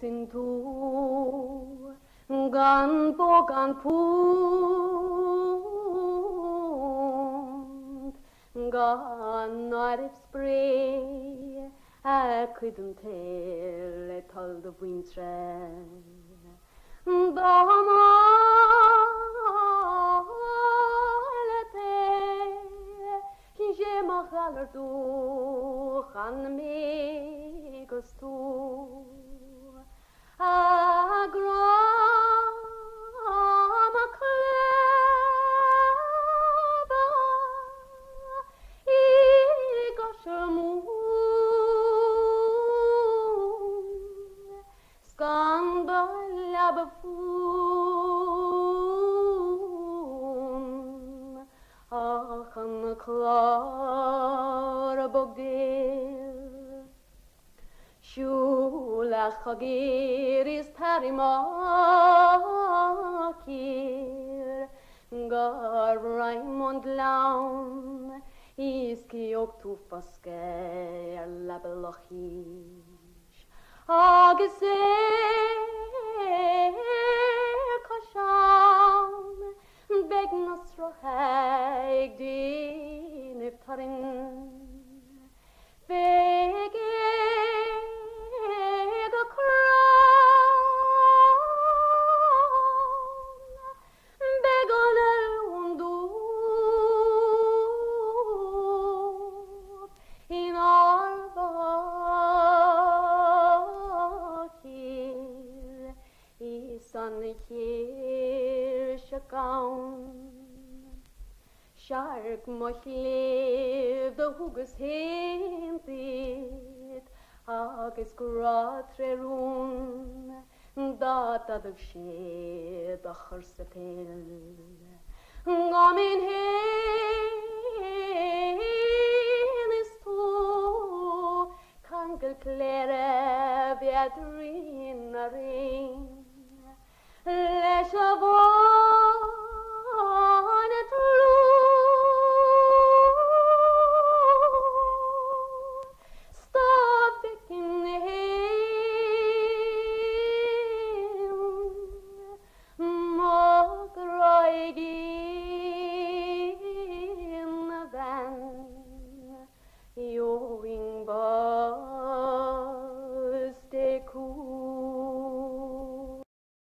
sin tu gan bo gan punt gan arif spray a couldn't tell it all the winter je mag aller door gaan mee gestoor a grama kleba I goshemoon skandal abfoon ach an klar bogdel Shulach chagir is tarimakir Gar Raimond laun is kiok tu fasker labelochish Agese kasham Beg nasroheg din iftarin Fege Shark mochlev the hugus hintit Agus gratre run Data the shed a chursetel Gamin hen is to Kankel klere beadrin a ring Lesha